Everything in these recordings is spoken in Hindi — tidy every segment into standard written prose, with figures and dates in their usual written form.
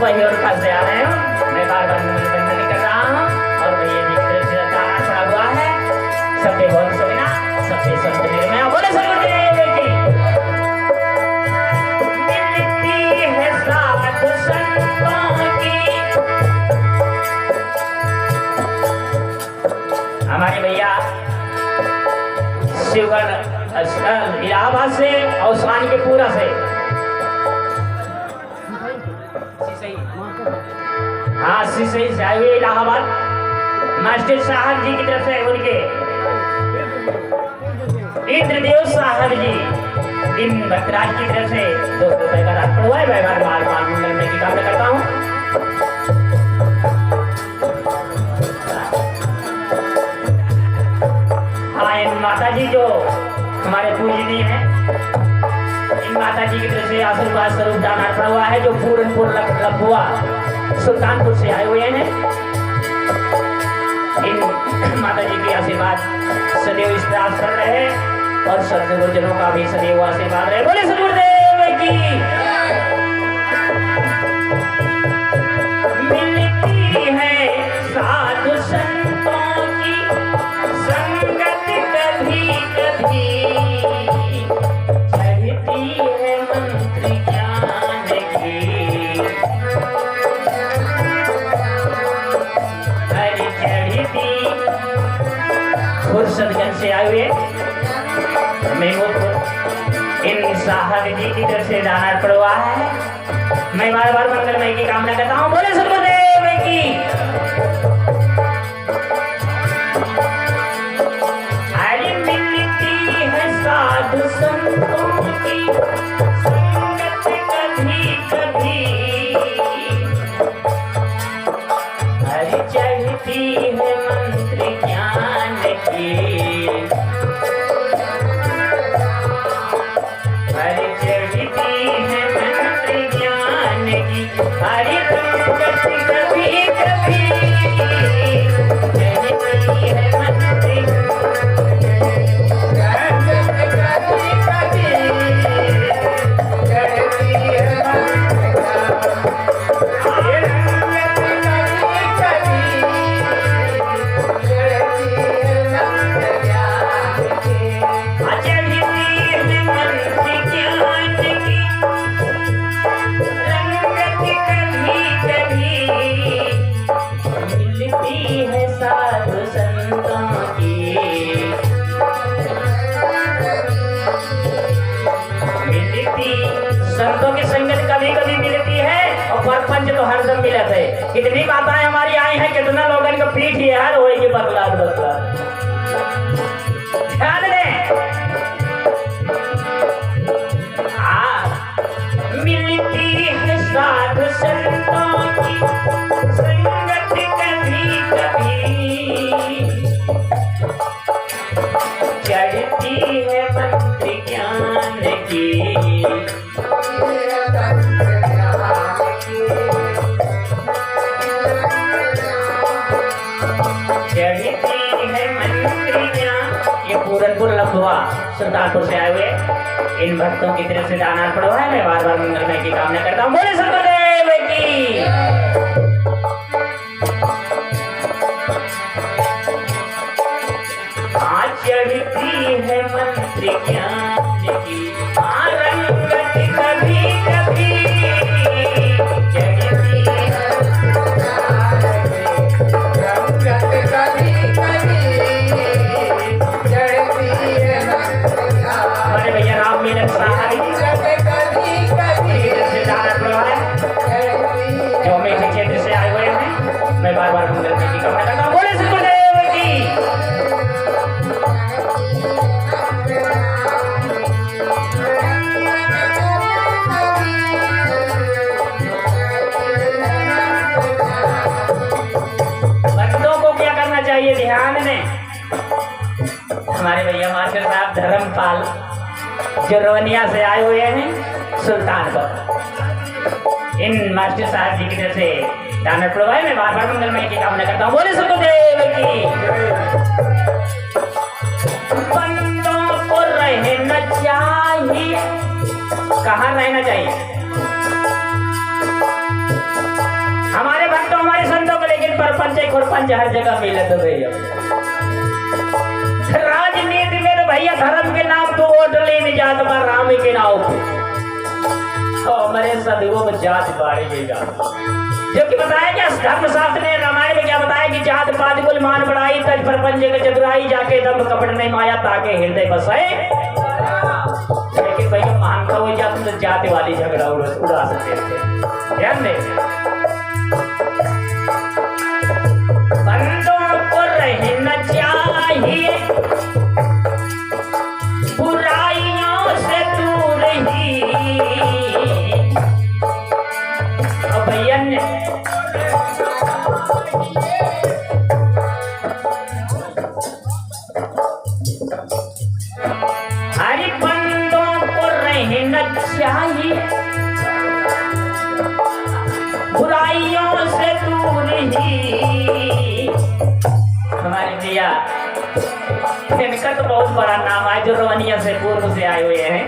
वही और खास से आ रहे हो। मैं बार बार निवेदन कर रहा हूँ और भैया जी की तरफ से गाना छड़ा हुआ है। सबके बहुत सुना, सबके संत निर्मय बोले सदगुरुदेव की। मिलती है साधु संतों की। हमारे भैया शिवगढ़ इलाहाबाद से और स्वानपुरा से, हाँ सिसई से आए हुए इलाहाबाद मास्टर साहब जी की तरफ से, उनके इंद्रदेव साहब जी दिन भक्तराज की तरफ से 200 रुपए का रात पड़वा है। व्यवहार बार बार मंगल की कामना करता हूँ। हाँ इन माता जी जो हमारे पूजनीय है, इन माता जी की तरफ से आशीर्वाद स्वरूप दान पड़ा हुआ है, जो पूरनपुर लखुआ सुल्तानपुर से आए हुए हैं। इन माता जी की आशीर्वाद सदैव इस प्राप्त कर रहे हैं और सदगुरुजनों का भी सदैव आशीर्वाद रहे। बोले सदगुरुदेव की। मिलती है साधु संतों की संगत कभी कभी, चढ़ती है मंत्र ज्ञान की, हरि चढ़ती। सदगन से आए हुए इन साहब जी की तरफ से दाना पड़वा है। मैं बार बार मंगलमय की कामना करता हूँ। बोले सदगुरुदेव की। हरि मिलती है साधु संतों की संगत कभी कभी, हरि चढ़ती है मंत्र ज्ञान की, हरि चढ़ती है मंत्र ज्ञान की, हरि संगत कभी कभी, चढ़ती है मंत्र संतों की संगत कभी कभी मिलती है और परपंच तो हरदम मिलत है। कितनी बातें हमारी आई हैं, कितना लोगन को पीठ ये हर हो के बदला ध्यान दें। मिलती है साधु संतों की संगत कभी कभी, चढ़ती है मंत्र ज्ञान की, पूरनपुर लखुआ सुल्तानपुर से आए हुए इन भक्तों की तरफ से दाना पड़वा है। मैं बार बार मंगलमय की कामना करता हूँ। बोले सदगुरुदेव की। चढ़ती है मंत्र ज्ञान की, रंगत कभी कभी, चढ़ती हमारे भैया राम मीनक साहब जो मेरे क्षेत्र से आए हुए हैं। मैं बार बार मंगलमय की कामना करता हूँ। बोले सदगुरुदेव की। बंदों को क्या करना चाहिए, ध्यान में। हमारे भैया मास्टर साहब धर्मपाल जो रोनिया से आए हुए हैं सुल्तानपुर, इन मास्टर साहब जी की तरफ से दाना पड़वाए। मैं बार बार मंगलमय की कामना करता हूँ। बोले सदगुरुदेव की। बंदों को रहना चाहिए, कहाँ रहना चाहिए? परपंच खुरपंच हर जगह मिले तो भैया। राजनीति में तो भैया धर्म के नाम तो वोट लेने जात बा राम के नाम पे, और हमारे सदगो में जात बाड़ी देगा। जो कि बताया क्या धर्मशास्त्र ने रामायण में क्या बताया कि जात पात कुल मान बढ़ाई तज परपंच के चतुराई जाके दम कपट नहीं माया ताके हृदय बसाए। लेकिन भैया मानता हो जाते तो जाति वाली झगड़ा उड़ा सकते थे। ध्यान दे बंदों को रहना चाहिए बुराइयों से दूर ही। और भैया ने हरी बंदों को रहना चाहिए बुराइयों से दूर ही। हमारे भैया इनका तो बहुत बड़ा नाम है जो रवनिया से पूर्व से आए हुए हैं।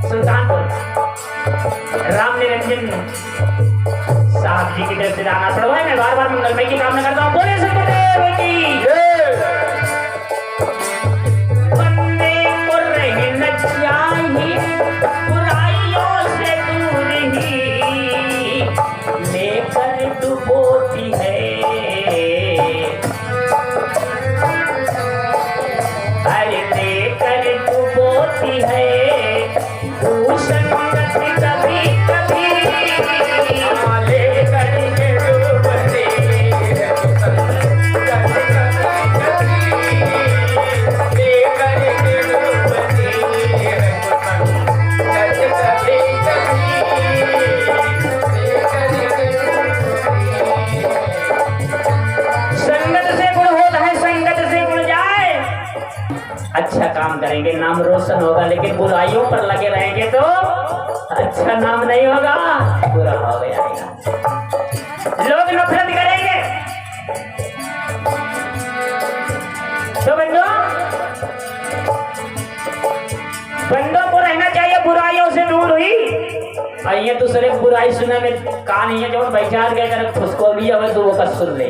सुल्तानपुर राम निरंजन साहब जी की तरफ से जाना पड़ा है। मैं बार बार मंगलमय की कामना करता हूँ। बोले सतगुरुदेव की बंदे को रहना चाहिए बुराइयों से दूर ही लेकर डुबोती है। अरे लेकर डुबोती है संगत कभी कभी लेकर डुबोती अच्छा काम करेंगे नाम रोशन होगा, लेकिन बुराइयों पर लगे रहेंगे तो अच्छा नाम नहीं होगा, बुरा हो जाएगा, लोग नफरत करेंगे। तो बंदों को रहना चाहिए बुराइयों से दूर हुई। और ये दूसरे बुराई सुने में कान है जो बैचार गए कर खुशको भी अब तो वो सुन ले,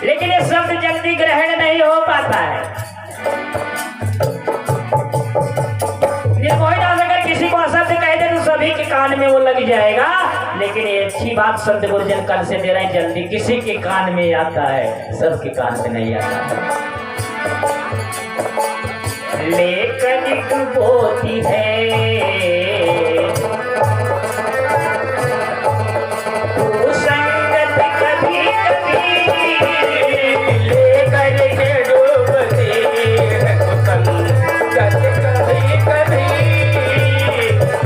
लेकिन ये शब्द जल्दी ग्रहण नहीं हो पाता है। अगर किसी को शब्द कह दे तो सभी के कान में वो लग जाएगा, लेकिन ये अच्छी बात संत गुरुजन कल से दे रहे हैं, जल्दी किसी के कान में आता है, सबके कान में नहीं आता। लेकर डुबोती है तू संगत कभी कभी, लेकर डुबोती है तू संगत कभी कभी,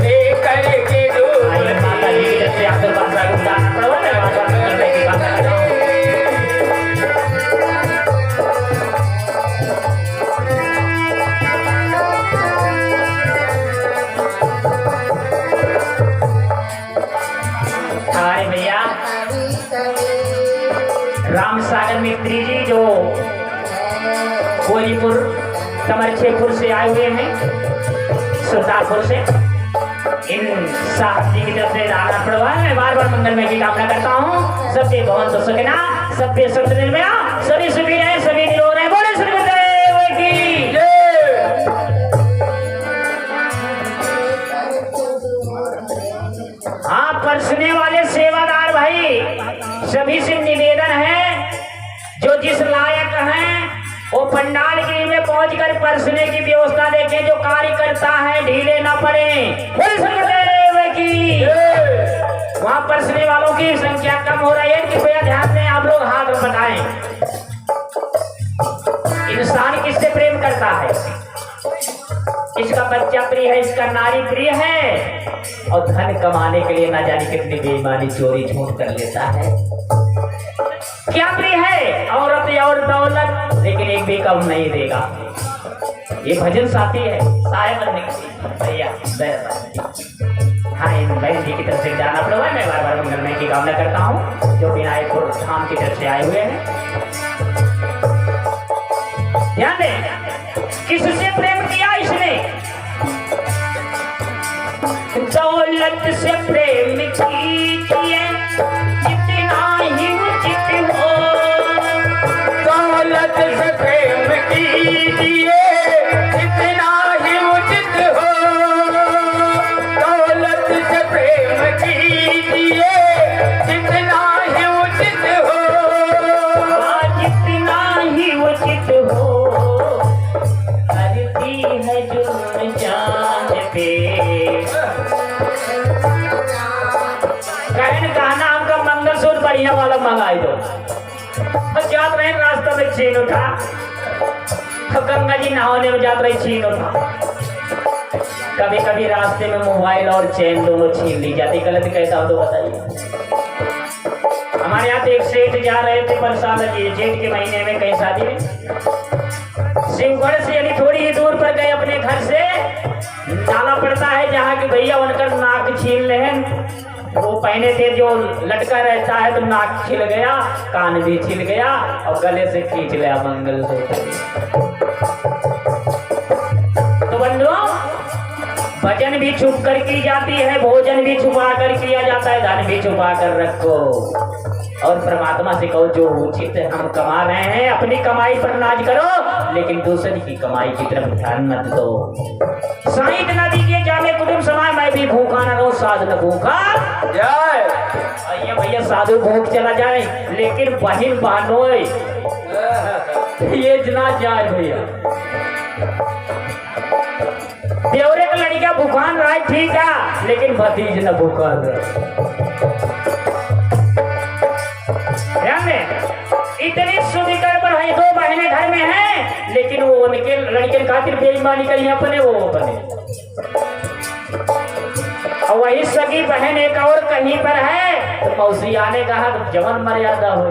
लेकर के डुबोती। माता जी की तरफ से आपको बात गुजारना पड़ो ना, बात करने की बात कर रहा हूँ। हमारे भैया राम सागर मिस्त्री जी जो कोलीपुर तमरछेपुर से आए हुए हैं, सुल्तानपुर से, इन साहब जी की तरफ से आना पड़वा है। मैं बार बार मंगलमय की कामना करता हूँ। सबके भवन तो सुखना, सबके सुख निर्मया, सभी सुखी रहे, सभी निरोग रहे। बोले श्री गुरुदेव की जय। हाँ, परसने वाले सेवादार भाई सभी से निवेदन है, जो जिस लायक हैं वो पंडाल गृह में पहुंचकर परसने की व्यवस्था देखें, जो कार्य करता है ढीले न पड़े। बोले सतगुरुदेव की। वहां परसने वालों की संख्या कम हो रही है, कृपया ध्यान दें, आप लोग हाथ बढ़ाएं। इंसान किससे प्रेम करता है? इसका बच्चा प्रिय है, इसका नारी प्रिय है, और धन कमाने के लिए ना जाने कितनी बेईमानी चोरी झूठ कर लेता है। क्या प्रिय है? औरत और दौलत, लेकिन एक भी कम नहीं देगा। ये भजन साथी है, साय बनने के भैया। हाँ, इन बहन जी की तरफ से जाना पड़ेगा। मैं बार बार मंगलमय की कामना करता हूँ, जो विनायकपुर धाम की तरफ से आए हुए हैं। ध्यान दें, किससे प्रेम किया इसने? दौलत से प्रेम कीजिए जितना ही कीजिए जितना ही उचित हो, दौलत से प्रेम कीजिए जितना ही उचित हो, जितना ही उचित हो, करती है जुल्म जान पे। कहन कहना हमका मंगलसूत्र बढ़िया वाला मंगाई दो। बस जात रहे रास्ता में छीन उठा, गंगा जी नहाने में जात रही छीन उठा। कभी कभी रास्ते में मोबाइल और चैन दोनों छीन ली जाती। गलत कहता हो तो बताइए। हमारे यहाँ एक सेठ जा रहे थे बरसात जेठ के महीने में कहीं शादी में, शिवगढ़ से यानी थोड़ी ही दूर पर गए अपने घर से। नाला पड़ता है जहाँ की भैया उनकर नाक छीन ले, वो पहने थे जो लटका रहता है, तो नाक छिल गया, कान भी छिल गया और गले से खींच लिया मंगलसूत्र। तो बंधुओं, भजन भी छुप कर की जाती है, भोजन भी छुपा कर किया जाता है, धन भी छुपा कर रखो और परमात्मा से कहो जो उचित हम कमा रहे हैं अपनी कमाई पर नाज करो, लेकिन दूसरी की कमाई की तरफ ध्यान मत दो। साईं न दीजिए जामे कुटुंब समाज, मैं भी भूखा न रहूं साधु न भूखा जय भैया। भैया साधु भूख चला जाए, लेकिन बहिन बहनों ये जना जाए भैया। देवरे का लड़का भूखान रहा है ठीक है, लेकिन भतीज न भूखान रहा। ध्यान में इतनी सुविधा पर है, दो बहनें घर में हैं, लेकिन वो उनके लड़के खातिर बेईमानी करी अपने, वो अपने। और वही सगी बहन एक और कहीं पर है, तो मौसी आने कहा तो जवन मर्यादा हो।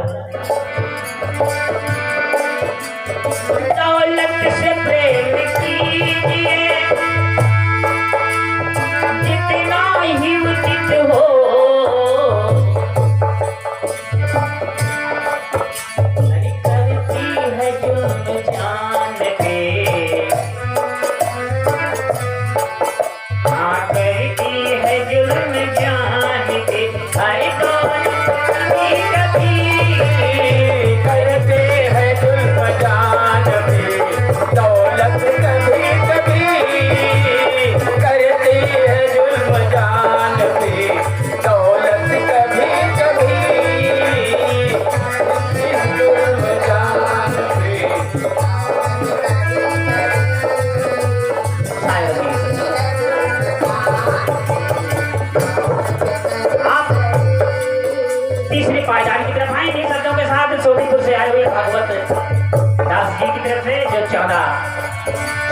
दौलत से प्रेम कीजिए जितना ही उचित हो,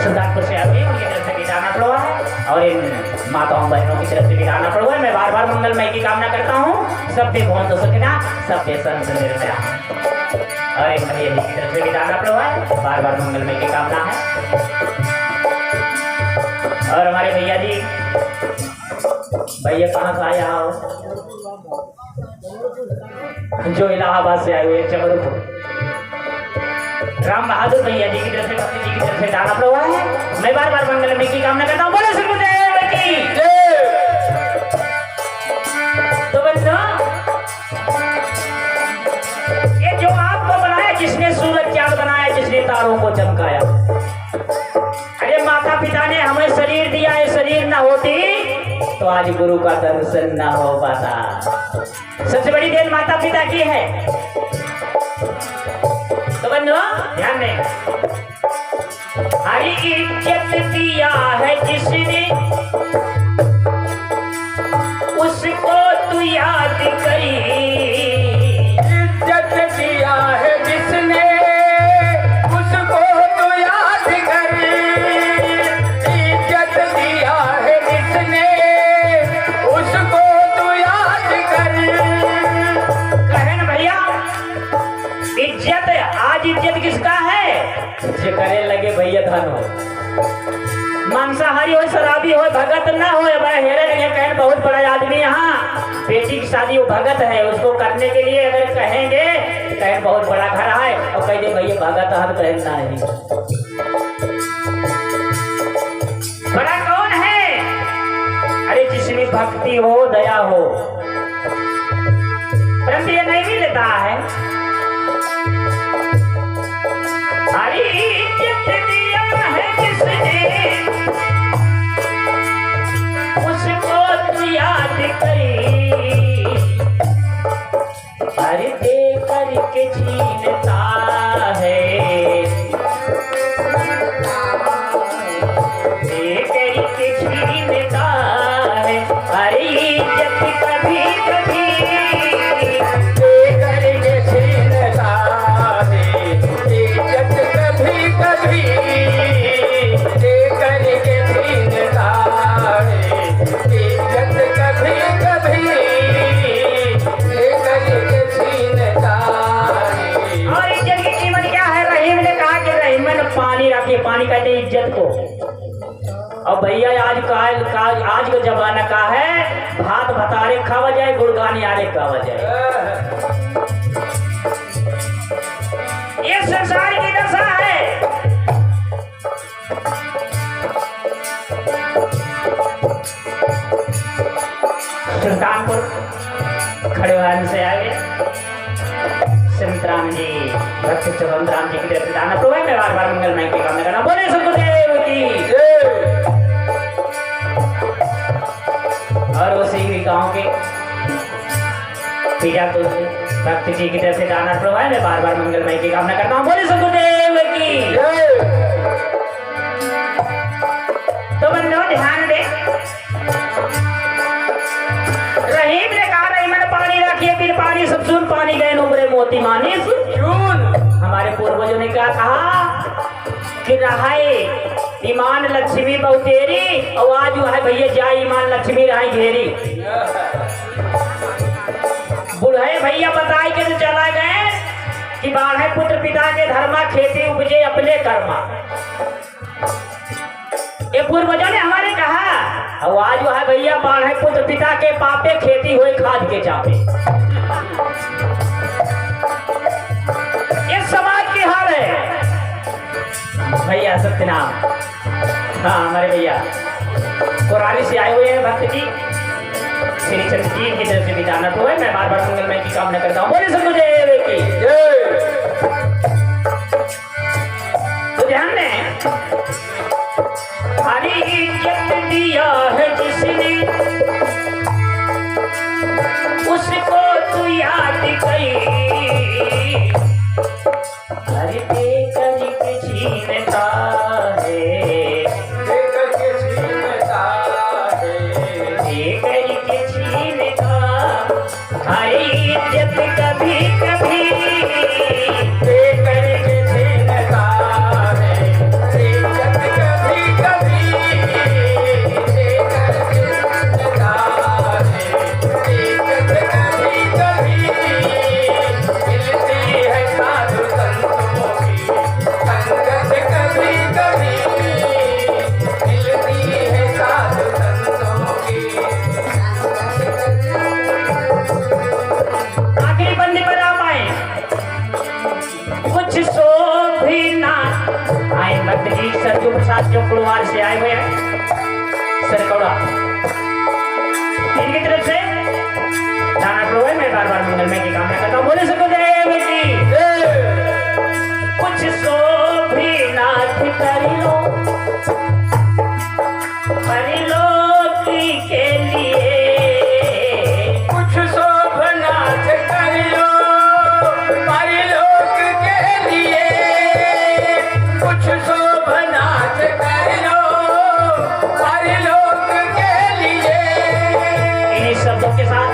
सुल्तानपुर से आए उनकी तरफ से बिताना पड़ा है और इन माताओं बहनों की तरफ से बिताना पड़ा है। मैं बार बार मंगलमय की कामना करता हूँ, सब पे भोन तो सुखना, सब पे संत निर्भया। और एक भैया जी की तरफ से बिताना पड़ा है, बार बार मंगलमय की कामना है। और हमारे भैया जी, भैया कहाँ से आया हो? जो इलाहाबाद से आए हुए चमरपुर। राम बहादुर भैया जी की तरफ से, कपिल जी की तरफ से डाला पड़ा है। मैं बार बार मंगलमय की कामना करता हूँ। बोलो सुखदेव की जय। तो बच्चों, ये जो आपको बनाया, जिसने सूरज चांद बनाया, जिसने तारों को चमकाया, अरे माता पिता ने हमें शरीर दिया है, शरीर ना होती तो आज गुरु का दर्शन ना हो पाता। सबसे बड़ी देन माता पिता की है। तो बंधुओं ध्यान दें, हरी इज्जत दिया है जिसने, उसको तू याद करी। इज्जत दिया है जिसने, उसको तू याद करी। इज्जत दिया है जिसने, उसको तू याद करी। कहे ना भैया, इज्जत आज इज्जत किसका है? जो करे लगे भैया धन हो, मांसाहारी हो, शराबी हो, भगत ना हो। हेरे लगे कहें बहुत बड़ा आदमी यहाँ बेटी की शादी वो भगत है, उसको करने के लिए अगर कहेंगे कहें बहुत बड़ा घर है और कह दे भैया भगत हर कहना नहीं। बड़ा कौन है? अरे जिसमें भक्ति हो, दया हो, परंतु ये नहीं भी लेता है। हरी इज्जत दी कभी लेकर के छीनता है, इज्जत कभी कभी लेकर के छीनता है। और इज्जत की कीमत क्या है? रहीम ने कहा कि रहीम ने पानी रखी, पानी कहते हैं इज्जत को। और भैया आज का जमाना का है, भात भतारे खावा जाए, गुड़गान यारे खावा जाए। ये संसार की दशा है। सुल्तानपुर खड़ेवान से आए संतराम जी, भक्त चौबंद राम जी की तरफ से दाना प्रभु मैं बार बार मंगलमय की कामना करना। बोले सुखदेव की। और उसी भी गांव के पीड़ा तो भक्त जी की तरफ से दाना प्रभु मैं बार बार मंगलमय की कामना करता हूँ। बोले सुखदेव की। तो बंदो ध्यान दे, रहीम ने कहा रहीम ने पानी रखिए, फिर पानी सब सुन पानी गए उबरे मोती मानिस चून। हमारे पूर्वजों ने क्या कहा कि रहाए ईमान लक्ष्मी बहुतेरी, और आज जो है भैया जाए ईमान लक्ष्मी रहा घेरी। बुढ़े भैया बताए के तो चला गए कि बाढ़े पुत्र पिता के धर्मा, खेती उपजे अपने कर्मा। ये पूर्वजों ने हमारे कहा, और आज जो है भैया बाढ़े पुत्र पिता के पापे, खेती हुए खाद के चापे। ये समाज की हाल है भैया। सत्यनाम, हाँ हमारे भैया कुरारी से आए हुए हैं भक्त जी, श्री चंद्र जी की तरफ से भी दाना तो है। मैं बार बार मंगलमय की कामना करता हूँ। बोले सुखदेव की। तो ध्यान दें, हरी इज्जत दिया है जिसने, उसको तू याद करी। हर देकर के छीनता है, देकर के छीनता है, देकर के छीनता। हरी इज्जत कभी कभी देकर के छीनता है, इज्जत कभी कभी देकर के छीनता है, इज्जत कभी कभी मिलती है साधु संतों की, संगत कभी कभी मिलती है साधु संतों की। आखिरी बंदे पर आप आए, कुछ सो भी ना आए। भक्त जी सरजू प्रसाद जो कुड़वार से आए हुए हैं, सरकौड़ा, इनकी तरफ से दाना प्रभु मैं बार बार मंगलमय की कामना करता हूँ। बोले सुखदेव की। कुछ सो भी नाथ करियो परिलोकी के लिए, कुछ शोभनाथ कर लो परलोक के लिए, कुछ शोभनाथ कर लो परलोक के लिए। इन्हीं शब्दों के साथ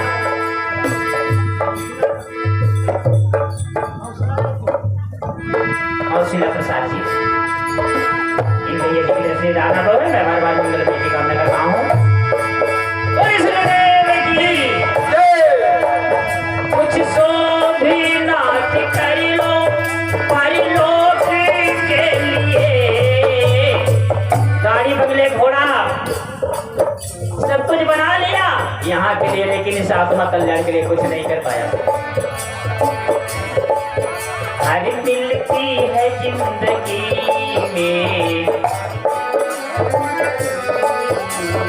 शिला प्रसाद जी इन भैया जी की तरफ से दाना प्रभु मैं बार बार मंगलमय की कामना करता हूँ। बोले सुखदेव की। कुछ सो भी नाथ कर लो परलोक के लिए। गाड़ी बंगले घोड़ा सब कुछ बना लिया यहाँ के लिए, लेकिन इस आत्मा कल्याण के लिए कुछ नहीं कर पाया। हर मिलती है जिंदगी में,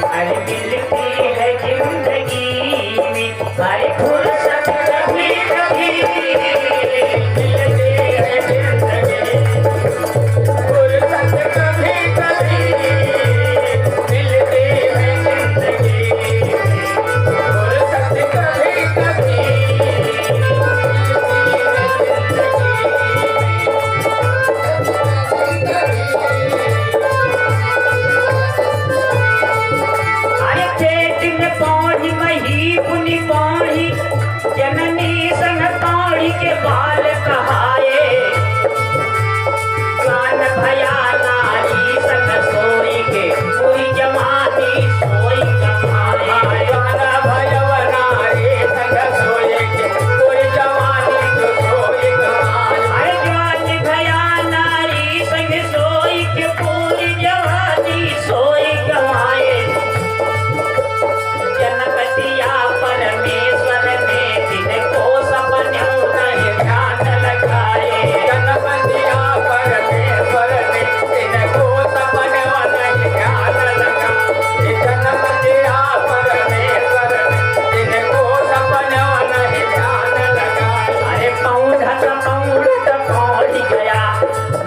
हर मिलती है जिंदगी में, हर फुर्सत कभी कभी मिलती है जिंदगी, फुर्सत कभी कभी मिलती है जिंदगी, फुर्सत कभी कभी मिलती है जिंदगी।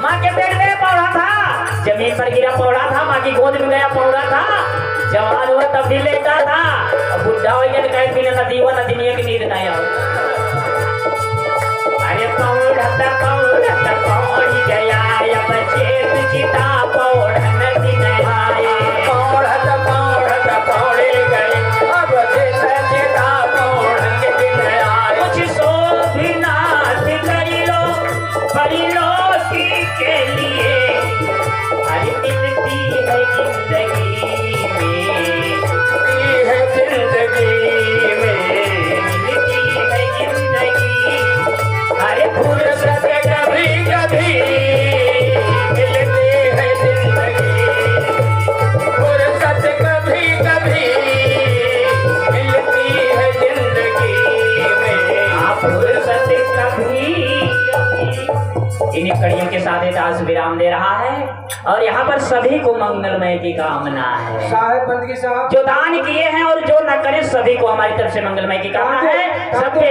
माँ के पेट में पौधा था, जमीन पर गिरा पौधा था, माँ की गोद में गया पौधा था, जवान हुआ तब भी लेटा था, अब बुढ़ा हो गया कहीं भी नदी हुआ नदी नहीं की नींद नहीं आओ। अरे पौधा पौड़ी गया अब चेत चिता पौड़ नदी नहीं आए। पौड़े गए अब चिता पौड़ नदी नहीं आए। कुछ सो भी नाथ करी लो परिलोकी के लिए, अरे मिलती है जिंदगी में, है जिंदगी में मिलती है जिंदगी। अरे फुर्सत कभी कभी मिलती है जिंदगी, फुर्सत कभी कभी मिलती है जिंदगी में। आप फुर्सत कभी इन्हीं कड़ियों के साथ ये दास विराम दे रहा है और यहाँ पर सभी को मंगलमय की कामना है। साहेब बंदगी साहब जो दान किए हैं और जो न करें सभी को हमारी तरफ से मंगलमय की कामना है। सबके